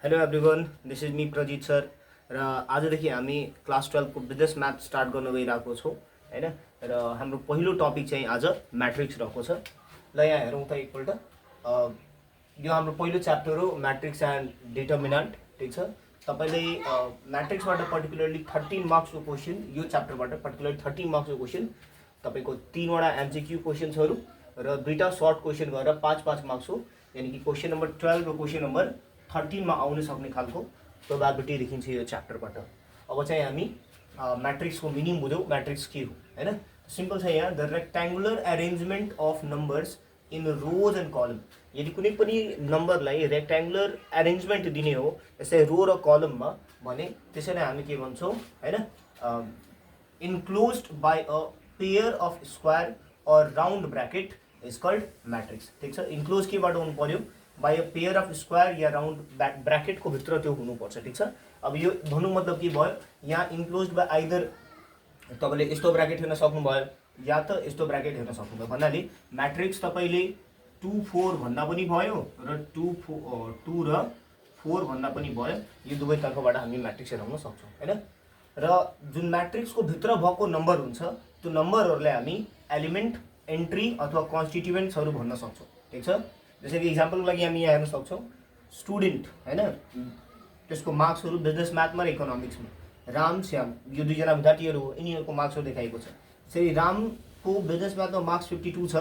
Hello everyone, this is me Prajit sir र आजदेखि हामी क्लास 12 को बिजनेस म्याथ स्टार्ट गर्न गइरहेको छौँ हैन। र हाम्रो पहिलो टपिक चाहिँ आज म्याट्रिक्स रहेको छ। ल यहाँ हेरौँ त एकपल्ट। यो हाम्रो पहिलो च्याप्टर हो, म्याट्रिक्स एन्ड डिटर्मिनेन्ट। ठीक छ, तपाईले म्याट्रिक्सबाट पर्टिकुलरली 13 मार्क्सको क्वेसन, यो च्याप्टरबाट पर्टिकुलरली 13 मार्क्सको क्वेसन तपाईको 3 वटा एमसीक्यू क्वेसन्सहरु र 2टा सर्ट क्वेसन गरेर 5-5 मार्क्स हो। यानी कि क्वेसन नम्बर 12 र क्वेसन नम्बर 13 मा आउन सक्ने खालको प्रोबेबिलिटी देखिन्छ यो च्याप्टरबाट। अब चाहिँ हामी म्याट्रिक्सको मिनिङ बुझौँ, म्याट्रिक्स के हो हैन। सिम्पल छ यहाँ, the rectangular arrangement of numbers in rows and column. यदि कुनै पनि नम्बरलाई रेक्ट्याङ्गुलर अरेन्जमेन्ट दिने हो जस्तै रो र कलममा भने त्यसैलाई हामी के भन्छौँ हैन, enclosed by a pair of square or round bracket is called matrix. ठीक छ, इन्क्लोज केबाट हुनु पर्यो, by a pair of square या राउन्ड ब्रैकेट को भित्र त्यो हुनुपर्छ। ठीक छ, अब यो भन्नु मतलब के भयो, यहाँ इन्क्लोज्ड बाई आइदर तपाईले यस्तो ब्रैकेट हेर्न सक्नुभयो या त यस्तो ब्रैकेट हेर्न सक्नुभयो। भन्नाले मैट्रिक्स तपाईले 2-4 भन्दा पनि भयो र 2 र 4 भन्दा पनि भयो। यो दुवै तर्फबाट हामी मैट्रिक्स हेराउन सक्छौँ हैन। र जुन मैट्रिक्सको भित्र भएको नम्बर हुन्छ त्यो नम्बरहरूलाई हामी एलिमेन्ट, एन्ट्री अथवा कन्स्टिट्युएन्ट्सहरू भन्न सक्छौँ। ठीक छ, जैसे कि इक्जाम्पलको लागि हामी यहाँ हेर्न सक्छौँ स्टुडेन्ट हैन, त्यसको मार्क्सहरू बिजनेस म्याथमा र इकोनोमिक्समा राम श्याम यो दुईजना विद्यार्थीहरू हो, यिनीहरूको मार्क्सहरू देखाएको छ। त्यसरी रामको बिजनेस म्याथमा मार्क्स 52 छ,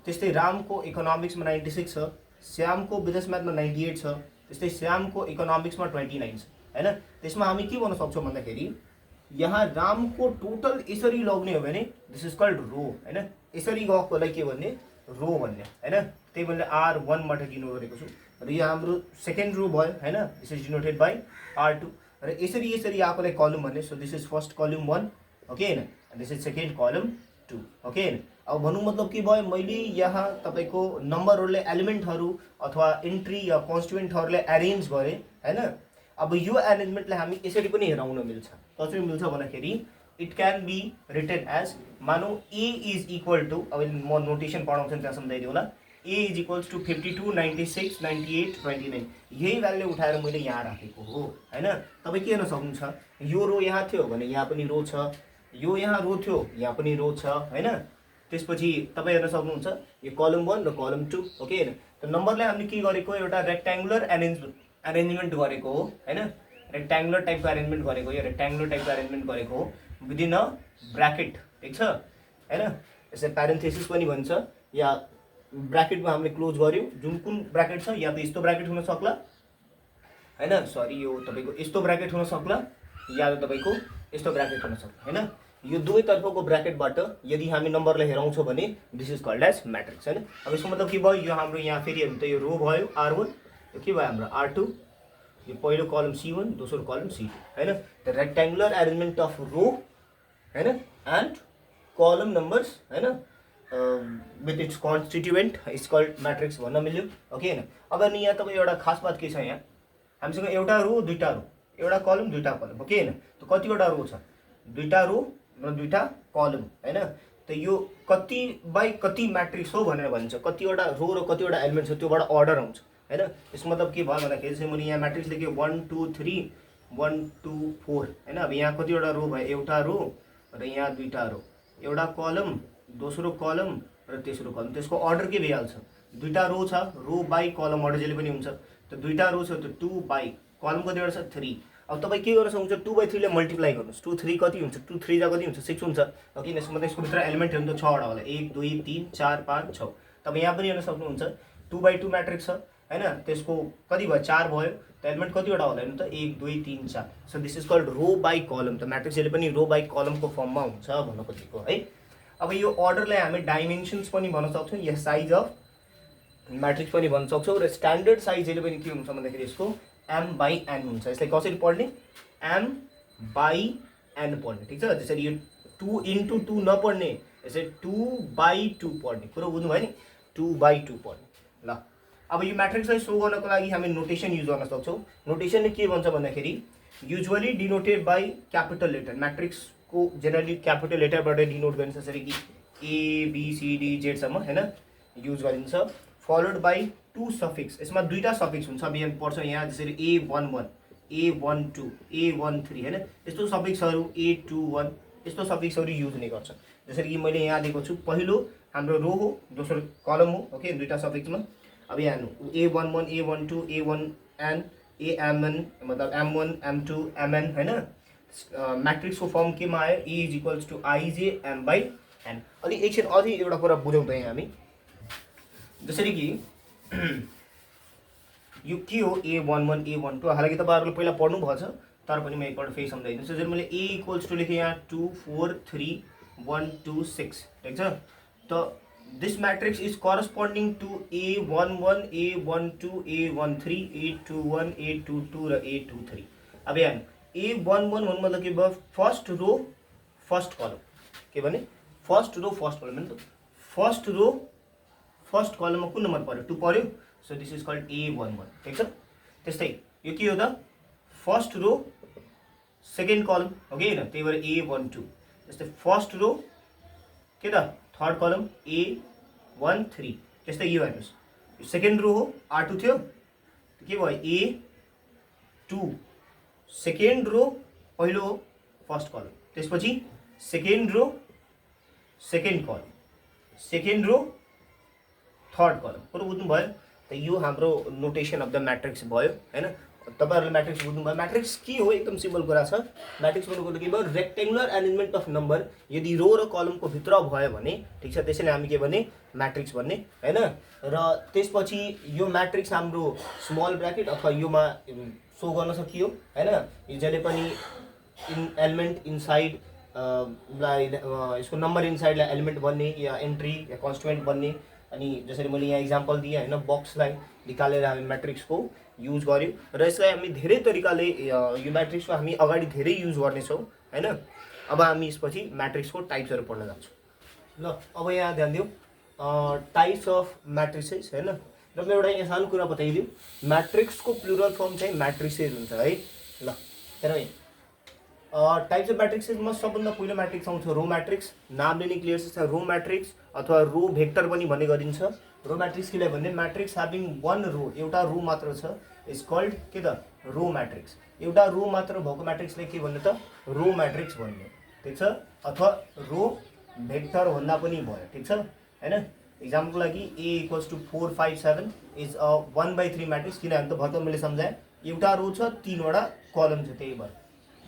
त्यस्तै रामको इकोनोमिक्समा 96 छ, श्यामको बिजनेस म्याथमा 98 छ, त्यस्तै श्यामको इकोनोमिक्समा 29 छ हैन। त्यसमा हामी के भन्न सक्छौँ भन्दाखेरि यहाँ रामको टोटल यसरी लग्ने हो भने दिस इज कल्ड रो हैन। यसरी गएकोलाई के भन्ने, रो भन्ने हैन। त्यही भएर R1 बाट डिनोट गरेको छु र यो हाम्रो सेकेन्ड रो भयो हैन, this is denoted by R2 र यसरी यसरी आएकोलाई कलम भन्ने। सो दिस इज फर्स्ट कलम 1 ओके हैन, दिस इज सेकेन्ड कलम 2 ओके हैन। अब भन्नु मतलब के भयो, मैले यहाँ तपाईको नम्बरहरुले एलिमेन्टहरु अथवा एन्ट्री या कन्स्टिट्युएन्टहरुले अरेन्ज गरे हैन। अब यो अरेन्जमेन्टलाई हामी यसरी पनि हेराउन मिल्छ। कसरी मिल्छ भन्दाखेरि it can be written as, मानौ A इज इक्वल टू, अब म नोटेसन पढाउँछु त्यहाँ सम्झाइदिउँ होला, A इज इक्वल्स टू 52, 96, 98, 29। यही भ्यालु उठाएर मैले यहाँ राखेको हो हैन। तपाईँ के हेर्न सक्नुहुन्छ, यो रो यहाँ थियो भने यहाँ पनि रो छ, यो यहाँ रो थियो यहाँ पनि रो छ हैन। त्यसपछि तपाईँ हेर्न सक्नुहुन्छ यो कलम 1 र कलम 2 ओके हैन। त नम्बरलाई हामीले के गरेको, एउटा रेक्ट्याङ्गुलर अरेन्जमेन्ट गरेको हो हैन, रेक्ट्याङ्गुलर टाइपको अरेन्जमेन्ट गरेको, यो रेक्ट्याङ्गुलर टाइपको अरेन्जमेन्ट गरेको हो विदिन अ ब्राकेट। ठीक छ हैन, यसलाई प्यारेन्थेसिस पनि भन्छ, या ब्राकेटमा हामीले क्लोज गर्यौँ। जुन कुन ब्राकेट छ, या त यस्तो ब्राकेट हुन सक्ला हैन, सरी यो तपाईको यस्तो ब्राकेट हुन सक्ला या त तपाईको यस्तो ब्राकेट हुन सक्ला हैन। यो दुवै तर्फको ब्राकेटबाट यदि हामी नम्बरलाई हेराउँछौँ भने this is called as matrix हैन। अब यसको मतलब के भयो, यो हाम्रो यहाँ फेरि हेर्नु त यो रो भयो R1, यो के भयो हाम्रो R2, यो पहिलो कलम C1, दोस्रो कलम C2 हैन। The rectangular arrangement of row हैन एन्ड कलम नम्बर्स हैन with its constituent is called matrix भन्न मिल्यो ओके हैन। अब नि यहाँ तपाईँ एउटा खास बात के छ, यहाँ हामीसँग एउटा रो दुईटा रो, एउटा कलम दुईटा कलम ओके हैन। त कतिवटा रो छ, दुईटा रो र दुईटा कलम हैन। त यो कति बाई कति म्याट्रिक्स हो भनेर भन्छ, कतिवटा रो र कतिवटा एलिमेन्ट छ त्योबाट अर्डर आउँछ हैन। यसको मतलब के भयो भन्दाखेरि चाहिँ मैले यहाँ म्याट्रिक्स लेखेँ 1 2 3 1 2 4 हैन। अब यहाँ कतिवटा रो भयो, एउटा रो र यहाँ दुईटा रो, एउटा कलम, दोस्रो कलम र तेस्रो कलम। त्यसको अर्डर के भइहाल्छ, दुईटा रो छ, रो बाई कलम अर्डर जहिले पनि हुन्छ। त दुईटा रो छ त 2 बाई कलम कतिवटा छ 3। अब तपाईँ के गर्न सक्नुहुन्छ, 2/3 ले मल्टिप्लाई गर्नुहोस्, 2 3 कति हुन्छ, 2 3 जा कति हुन्छ 6 हुन्छ ओके। यसको मतलब यसको भित्र एलिमेन्टहरु त 6 वटा होला, 1 2 3 4 5 6। तपाईँ यहाँ पनि हेर्न सक्नुहुन्छ 2/2 म्याट्रिक्स छ हैन, त्यसको कति भयो 4 भयो, त एलिमेन्ट कतिवटा होला हेर्नु त 1 2 3 4। So this is called row by column. त म्याट्रिक्स जहिले पनि रो बाई कलमको फर्ममा हुन्छ भन्न खोजेको है। अब यो अर्डरलाई हामी डाइमेन्सन्स पनि भन्न सक्छौँ, या साइज अफ म्याट्रिक्स पनि भन्न सक्छौँ। र स्ट्यान्डर्ड साइज जहिले पनि के हुन्छ भन्दाखेरि यसको m/n हुन्छ। यसलाई कसरी पढ्ने, m/n पढ्ने। ठीक छ, जसरी यो 2 × 2 नपढ्ने, यसरी 2/2 पढ्ने। कुरो बुझ्नु भयो नि, 2/2 पढ्ने। ल अब यो म्याट्रिक्सलाई सो गर्नको लागि हामी नोटेसन युज गर्न सक्छौँ। नोटेसनले के भन्छ भन्दाखेरि usually denoted by capital letter. म्याट्रिक्सको जेनरली क्यापिटल लेटरबाट डिनोट गरिन्छ, जसरी कि A B C D Z सम्म हैन युज गरिन्छ, फलोड बाई टू सफिक्स, यसमा दुईटा सफिक्स हुन्छ। अब यहाँ पर्छ यहाँ जसरी A11 A12 A13 हैन, यस्तो सफिक्सहरू A21 यस्तो सफिक्सहरू युज हुने गर्छ। जसरी कि मैले यहाँ दिएको छु, पहिलो हाम्रो रो हो, दोस्रो कलम हो। ओके, दुईटा सफिक्समा अब यहाँ हेर्नु A11 A12 A1n AMN मतलब M1 M2 MN हैन। म्याट्रिक्सको फर्म केमा आयो, E is equals to IJ M/n। अनि एकछिन अझै एउटा कुरा बुझौँ त यहाँ हामी, जसरी कि यो के हो A11 A12, हालाकि तपाईहरुले पहिला पढ्नु भएछ, तर पनि म एकपल्ट फेरि सम्झाइदिन्छु। जसरी मैले A इक्वल्स टु लेखेँ यहाँ 2 4 3 1 2 6, ठीक छ। त this matrix is corresponding to A11 A12 A13 A21 A22 र A23। अब यहाँ A11 भन्नु मतलब के भयो, फर्स्ट रो फर्स्ट कलम, के भने फर्स्ट रो फर्स्ट कलम हैन त, फर्स्ट रो फर्स्ट कलममा कुन नम्बर पर्यो, 2 पर्यो। So this is called A11, ठीक छ। त्यस्तै यो के हो त, फर्स्ट रो सेकेन्ड कलम हो कि हैन, त्यही भएर A12। त्यस्तै फर्स्ट रो के त थर्ड कलम A13। त्यस्तै यो हेर्नुस्, यो सेकेन्ड रो हो, R2 थियो, के भयो A2, सेकेन्ड रो पहिलो हो फर्स्ट कलम, त्यसपछि सेकेन्ड रो सेकेन्ड कलम, सेकेन्ड रो थर्ड कलम। कुरो बुझ्नु भयो त, यो हाम्रो नोटेसन अफ द मैट्रिक्स भयो हैन। तपाईहरुले मैट्रिक्स बुझ्नु भयो, मैट्रिक्स के हो एकदम सिम्पल कुरा छ। मैट्रिक्स भनेको के भयो, रेक्टेंगुलर एरेन्जमेन्ट अफ नम्बर यदि रो र कलमको भित्र भयो भने, ठीक छ, त्यसैले हामी के भन्ने, मैट्रिक्स भन्ने हैन। र त्यसपछि यो मैट्रिक्स हाम्रो स्मल ब्रैकेट अथवा योमा सो गर्न सकियो हैन। यो जहिले पनि एलिमेन्ट इनसाइड यसको नम्बर इनसाइडलाई एलिमेन्ट बन्ने या एन्ट्री या कन्स्टिट्युएन्ट बन्ने। अनि जसरी मैले यहाँ इक्जाम्पल दिएँ हैन, बक्सलाई निकालेर हामी मैट्रिक्सको युज गर्यो र यसलाई हामी धेरै तरिकाले यो मैट्रिक्सको हामी अगाडि धेरै युज गर्नेछौँ हैन। अब हामी यसपछि मैट्रिक्सको टाइप्सहरू पढ्न जान्छौँ। ल अब यहाँ ध्यान दिउँ, टाइप्स अफ मैट्रिसेस हैन। र म एउटा यहाँ सानो कुरा बताइदिउँ, मैट्रिक्सको प्लुरल फर्म चाहिँ मैट्रिसेस हुन्छ है। ल हेर टाइप्स अफ मैट्रिक्समा सबभन्दा पहिलो मैट्रिक्स आउँछ रो मैट्रिक्स। नामले नै क्लियर छ, रो मैट्रिक्स अथवा रो भेक्टर पनि भन्ने गरिन्छ। रो मैट्रिक्स केलाई भन्ने, मैट्रिक्स हैविङ वन रो, एउटा रो मात्र छ, इज कल्ड के त रो मैट्रिक्स। एउटा रो मात्र भएको मैट्रिक्सले के भन्ने त, रो मैट्रिक्स भन्ने, ठीक छ। अथवा रो भेक्टर भन्दा पनि भयो, ठीक छ हैन। इक्जाम्पलको लागि A equals to 4 5 7 is a 1/3 matrix, किनभने त भर्खर मैले सम्झाएँ एउटा रो छ, 3 वटा कलम छ, त्यही भएर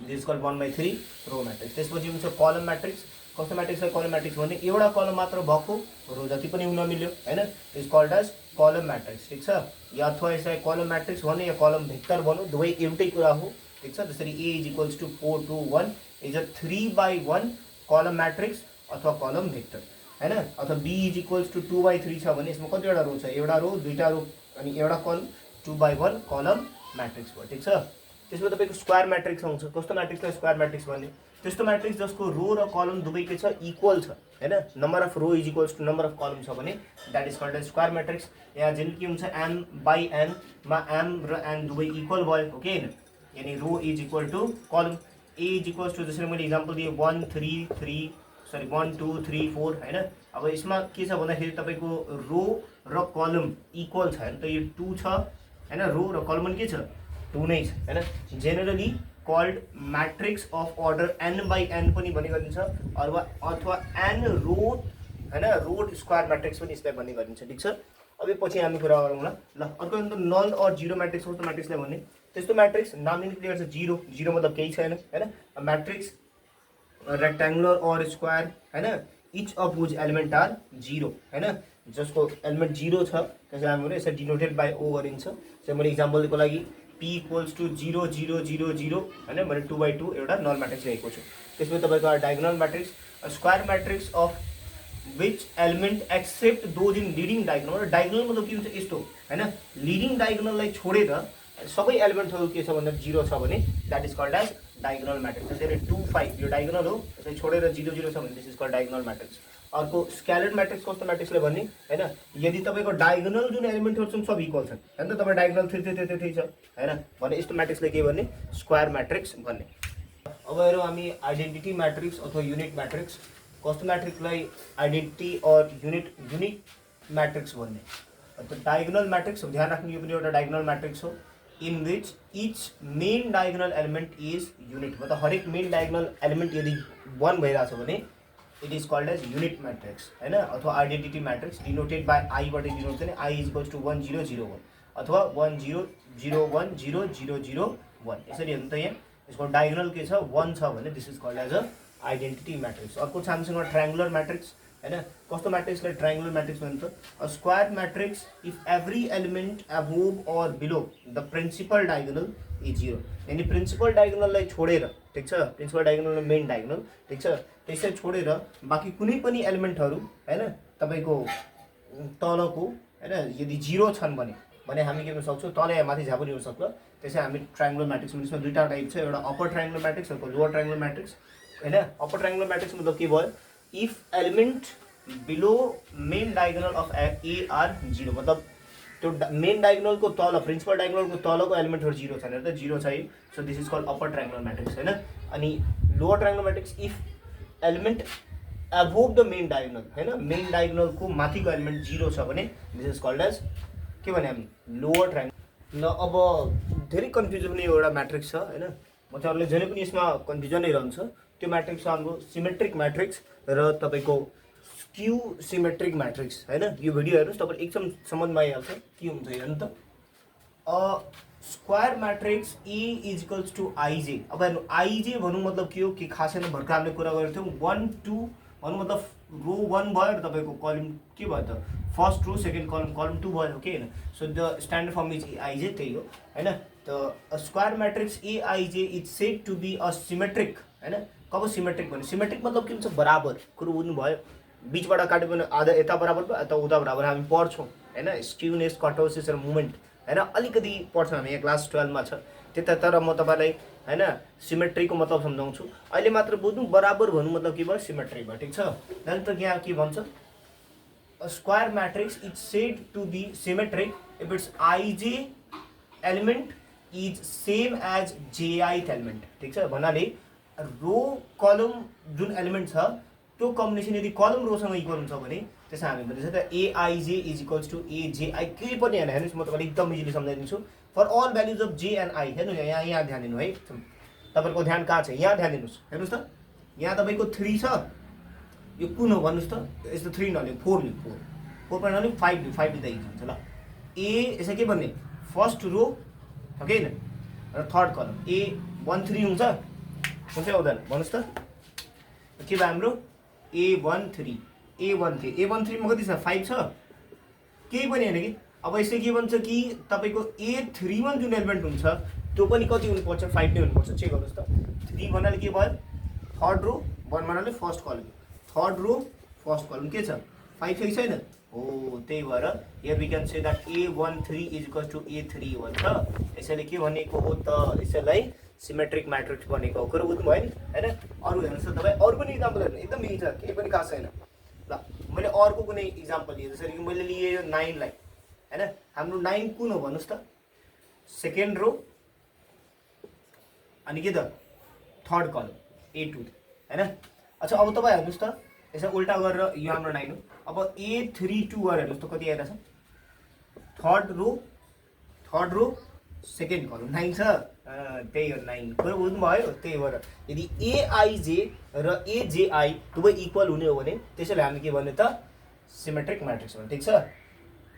this is called 1/3 row matrix. त्यसपछि हुन्छ कलम मैट्रिक्स। कस्तो मैट्रिक्स है कलम मैट्रिक्स भन्ने, एउटा कलम मात्र भएको रो जति पनि हुन मिल्यो हैन, इज कल्ड एज कलम मैट्रिक्स, ठीक छ। या अथवा यसलाई कलम मैट्रिक्स भन्ने या कलम भेक्टर भन्नु, दुवै एउटै कुरा हो, ठीक छ। जसरी A is equals to 4 2 1 is a 3/1 column matrix अथवा कलम भेक्टर हैन। अथवा B इज इक्वल्स टु 2/3 छ भने यसमा कतिवटा रो छ, एउटा रो दुईटा रो अनि एउटा कलम, 2/1 कलम मैट्रिक्स भयो, ठीक छ। त्यसमा तपाईको स्क्वायर मैट्रिक्स आउँछ। कस्तो मैट्रिक्सलाई स्क्वायर मैट्रिक्स भन्ने, त्यस्तो मैट्रिक्स जसको रो र कलम दुवै के छ, इक्वल छ हैन। Number of row is equals to number of column छ भने that is called as square matrix. यहाँ जुन के हुन्छ M/n मा M र n दुवै इक्वल भयो, ओके हैन, यानी रो इज इक्वल टु कलम। A इज इक्वल्स टु जसरी मैले इक्जाम्पल दिएँ 1 2 3 4 हैन। अब यसमा के छ भन्दाखेरि तपाईको रो र कलम इक्वल छ हैन, त यो 2 छ हैन, रो र कलम पनि के छ, 2 नै छ हैन। Generally called matrix of order n/n पनि भन्ने गरिन्छ, अथवा n रो हैन, रोड स्क्वायर मैट्रिक्स पनि यसलाई भन्ने गरिन्छ, ठीक छ। अब यो पछि हामी कुरा गरौँ ल। अर्को हुन्छ नल और जीरो मैट्रिक्स। कस्तो मैट्रिक्सलाई भन्ने, त्यस्तो मैट्रिक्स नामले नै क्लियर छ, जीरो जीरो मतलब केही छैन हैन। मैट्रिक्स रेक्टेंगुलर और स्क्वायर हैन, each of whose element are zero हैन, जसको एलिमेंट जीरो छ त्यसलाई हामीले यसरी डिनोटेड बाइ O गरिन्छ। जस्तै मैले इक्जाम्पलको लागि P इक्वल्स टु 0 0 0 0 हैन, मैले 2/2 एउटा नल मैट्रिक्स लेखेको छु। त्यसमा तपाईको diagonal matrix, square matrix of which element except those in leading diagonal. Diagonal मतलब के हुन्छ यस्तो हैन, लीडिङ डायगोनललाई छोडेर सबै एलिमेन्टहरु के छ भन्दा 0 छ भने that is called as diagonal matrix. जस्तै 2 5 यो डायगोनल हो, यसलाई छोडेर 0 0 छ भने this is called diagonal matrix. अर्को स्केलर मैट्रिक्स। कस्तो मैट्रिक्सले भन्ने हैन, यदि तपाईको डायगोनल जुन एलिमेन्टहरु छन् सब इक्वल छन् हैन, त तपाई डायगोनल 3 3 3 3 छ हैन भने यस्तो मैट्रिक्सले के भन्ने, स्क्वायर मैट्रिक्स भन्ने। अब हेरौँ हामी आइडेन्टिटी मैट्रिक्स अथवा युनिट मैट्रिक्स। कस्तो मैट्रिक्सलाई आइडेन्टिटी और युनिक मैट्रिक्स भन्ने त डायगोनल म्याट्रिक्स ध्यान राख्नु, यो पनि एउटा डायगोनल म्याट्रिक्स हो in which each main diagonal element is unit, मतलब हरेक मेन डायगोनल एलिमेन्ट यदि 1 भइरहेछ भने it is called as unit matrix हैन, अथवा identity matrix denoted by I बाट डिनोट गर्ने आई इज इक्वल्स टु 1 0 0 1 अथवा 1 0 0 1 0 0 0 1 यसरी हेर्नु त यहाँ यसको डायगोनल के छ 1 छ भने this is called as a identity matrix. अर्को छ हामीसँग ट्रायंगुलर म्याट्रिक्स हैन, कस्तो म्याट्रिक्सलाई ट्रायंगुलर म्याट्रिक्स भन्छ, a square matrix if every element above or below the principal diagonal is 0, यानी प्रिन्सिपल डायगोनललाई छोडेर, ठीक छ, प्रिन्सिपल डायगोनल मेन डायगोनल, ठीक छ, त्यसलाई छोडेर बाँकी कुनै पनि एलिमेन्टहरू हैन तपाईको तलको हैन यदि 0 छन् भने हामी के गर्न सक्छौँ, तल या माथि झापनि हुन सक्छ, त्यसै हामी ट्रायंगुलर म्याट्रिक्स यसमा दुईटा टाइप छ, एउटा अप्पर ट्रायंगुलर म्याट्रिक्स अर्को लोअर ट्रायंगुलर म्याट्रिक्स हैन। अप्पर ट्रायंगुलर म्याट्रिक्स मतलब के भयो, if element below main diagonal of A R 0, मतलब त्यो मेन डायगोनल को तल प्रिन्सिपल डायगोनल को तलको एलिमेन्टहरु 0 छन् र 0 छ, so this is called upper triangular matrix हैन। अनि lower triangular matrix if element above the main diagonal हैन, मेन डायगोनल को माथिको एलिमेन्ट 0 छ भने दिस इज कल्ड एज के भने हामी लोअर ट्रायंगुलर। न अब धेरै कन्फ्युजन हुने एउटा म्याट्रिक्स छ हैन, मतलब जहिले पनि यसमा कन्फ्युजन नै रहन्छ, त्यो म्याट्रिक्स हाम्रो सिमेट्रिक म्याट्रिक्स र तपाईको स्क्यू सिमेट्रिक म्याट्रिक्स हैन। यो भिडियो हेर्नुस् तपाईले एकदम समझमा आइहाल्छ के हुन्छ हेर्नु त। Square matrix A is equals to i j, अब हेर्नु आइजे भन्नु मतलब के हो, के खास छैन, भर्खर हामीले कुरा गरेको थियौँ 1 2 भन्नु मतलब रो 1 भयो र तपाईको कलम के भयो त फर्स्ट रो सेकेन्ड कलम कलम 2 भयो के हैन, so the standard form is i j, त्यही हो हैन। त a square matrix A i j is said to be a symmetric हैन। कब सिमेट्रिक भने सिमेट्रिक मतलब के हुन्छ, बराबर कुरो बुझ्नु भयो, बीचबाट काट्यो भने आधा यता बराबर भयो यता उता बराबर हामी पढ्छौँ हैन, स्क्यूनेस कर्टोसिस र मुभमेन्ट हैन अलिकति पढ्छौँ हामी यहाँ क्लास 12 मा छ त्यता, तर म तपाईलाई हैन सिमेट्रीको मतलब सम्झाउँछु, अहिले मात्र बुझ्नु बराबर भन्नु मतलब के भयो सिमेट्री भयो, ठीक छ। त यहाँ के भन्छ, a square matrix is said to be symmetric if its i j element is same as jith element, ठीक छ। भन्नाले रो कलम जुन एलिमेन्ट छ त्यो कम्बिनेसन यदि कलम रोसँग इक्वल हुन्छ भने त्यसमा हामी भन्छ त a i j is equals to a j i, केही पनि हैन, हेर्नुस् म तपाईलाई एकदम इजिली सम्झाइदिन्छु, for all values of j and i. हेर्नु यहाँ ध्यान दिनु है, तपाईको ध्यान कहाँ छ, यहाँ ध्यान दिनुस्, हेर्नुस् त यहाँ तपाईको 3 छ, यो कुन हो भन्नुस् त, यस्तो 3 नलियो 4 लियो, 4 पनि नलियो 5 लियो, 5 लिँदा इजी हुन्छ ल। ए यसै के भन्ने फर्स्ट रो हो कि हैन र थर्ड कलम ए 1 3 हुन्छ हुँदैन भन्नुस् त, के भयो हाम्रो A13 A13 मा कति छ 5 छ, केही पनि हैन कि। अब यसले के भन्छ कि तपाईको A31 जुन एलिमेन्ट हुन्छ त्यो पनि कति हुनुपर्छ 5 नै हुनुपर्छ, चेक गर्नुस् त। 3 भन्नाले के भयो थर्ड रो, 1 भन्नाले फर्स्ट कलम, थर्ड रो फर्स्ट कलम के छ 5 छ कि छैन, हो त्यही भएर here we can say that A13 is equals to A31 छ। यसैले के भनेको हो त, यसैलाई सिमेट्रिक म्याट्रिक्स बनेको कुरो बुझ्नु भयो नि हैन। अरु हेर्नुस् त तपाई, अरु पनि इक्जाम्पल हेर्नु एकदम इजी छ, केही पनि खास छैन ल। मैले अर्को कुनै इक्जाम्पल लिएँ, जसरी कि मैले लिए यो 9 लाई हैन, हाम्रो 9 कुन हो भन्नुस् त, सेकेन्ड रो अनि के त थर्ड कलम A2 हैन। अच्छा अब तपाई हेर्नुस् त, यसो उल्टा गरेर यो हाम्रो 9 हो, अब A32 गरेर हेर्नुस् त कति आइरा छ, थर्ड रो सेकेन्ड कलम 9 छ, त्यही हो 9 कुरो बुझ्नु भयो। त्यही भएर यदि एआइजे र एजेआई दुवै इक्वल हुने हो भने त्यसैले हामी के भन्ने त सिमेट्रिक म्याट्रिक्स भन्छ, ठीक छ,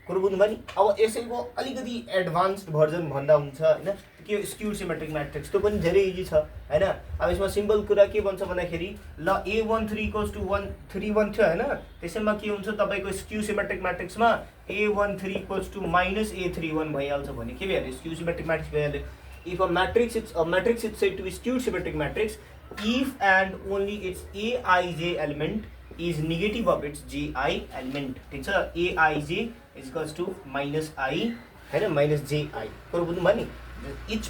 कुरो बुझ्नु भयो नि। अब यसैको अलिकति एडभान्स्ड भर्जन भन्दा हुन्छ हैन, के स्क्यू सिमेट्रिक म्याट्रिक्स त्यो पनि धेरै इजी छ हैन। अब यसमा सिम्पल कुरा के भन्छ भन्दाखेरि ल A13 इक्वल्स टु 131 थियो हैन, त्यसैमा के हुन्छ तपाईको स्क्यू सिमेट्रिक म्याट्रिक्समा A13 इक्वल्स टु -A31 भइहाल्छ भने के भइहाल्यो स्क्यू सिमेट्रिक म्याट्रिक्स भइहाल्यो। If a matrix is said to be skewed symmetric matrix if and only its aij element is negative of its ji element, ठीक छ। aij is equals to -i हैन -ji कुरो बुझ्नु भयो नि। each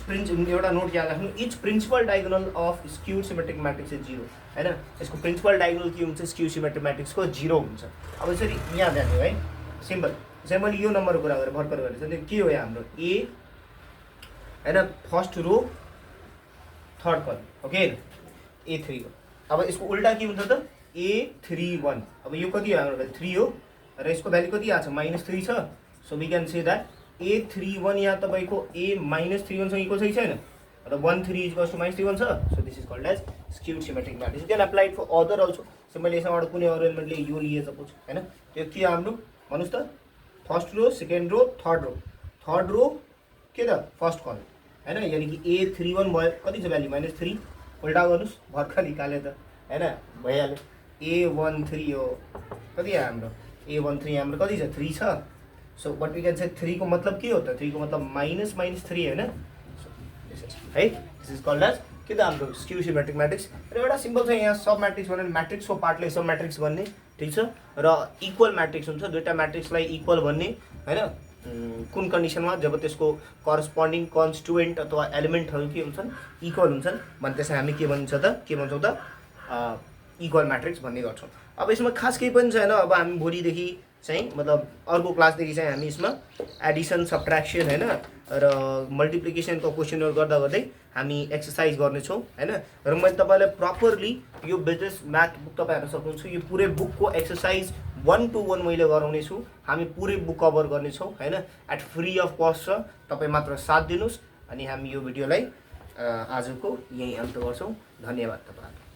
एउटा note याद राख्नु, each principal diagonal of skewed symmetric matrix is 0 हैन। यसको प्रिन्सिपल डायगोनल के हुन्छ स्क्यू सिमेट्रिक म्याट्रिक्स को 0 हुन्छ। अब यसरी यहाँ ध्यान दिनु है, सिम्पल चाहिँ मैले यो नम्बरको कुरा गरेर भर्खर गरेछ के हो यहाँ हाम्रो a हैन, फर्स्ट रो थर्ड कलम ओके A3 हो। अब यसको उल्टा के हुन्छ त A31, अब यो कति हो हाम्रो 3 हो र यसको भ्यालु कति आछ -3 छ, so we can say that A31 यहाँ तपाईँको A -31 सँग इक्वल छ कि छैन र 13 इक्वल्स टु -31 छ so this is called as skewed symmetric matrix you can apply it for other also so मैले यसबाट कुनै अरेन्जमेन्टले यो लिए सपोज हैन त्यो के हाम्रो भन्नुस् त first row second row third row के त फर्स्ट कलम हैन यानी कि A31 भयो कति छ भ्यालु -3 उल्टा गर्नुस् भर्खर निकाले त हैन भइहाल्यो A13 हो कति आयो हाम्रो A13 हाम्रो कति छ 3 छ सो बट वी क्यान से 3 को मतलब के हो त 3 को मतलब -3 हैन है दिस इज कल्ड एज के त हाम्रो स्क्यू सिमेट्रिक म्याट्रिक्स र एउटा सिम्पल छ यहाँ सब म्याट्रिक्स भनेर म्याट्रिक्सको पार्टले सब म्याट्रिक्स भन्ने ठीक छ र इक्वल म्याट्रिक्स हुन्छ दुईटा म्याट्रिक्सलाई इक्वल भन्ने हैन कुन कन्डिसनमा जब त्यसको करस्पोन्डिङ कन्स्टिट्युएन्ट अथवा एलिमेन्टहरू के हुन्छन् इक्वल हुन्छन् भने त्यसलाई हामी के भन्छौँ त इक्वल म्याट्रिक्स भन्ने गर्छौँ अब यसमा खास केही पनि छैन अब हामी भोलिदेखि चाहिँ मतलब अर्को क्लासदेखि चाहिँ हामी यसमा एडिसन सब्ट्र्याक्सन हैन र मल्टिप्लिकेसनको क्वेसनहरु गर्दा गर्दै हामी एक्सरसाइज गर्नेछौँ हैन र मैले तपाईलाई प्रपरली यो बिजनेस म्याथ बुक तपाईं हेर्न सक्नुहुन्छ यो पुरै बुकको एक्सरसाइज 1 to 1 मैले गराउने छु हामी पुरै बुक कभर गर्नेछौँ हैन एट फ्री अफ कस्ट छ तपाई मात्र साथ दिनुस् अनि हामी यो भिडियोलाई आजको यही अन्त गर्छौँ धन्यवाद तपाईहरुलाई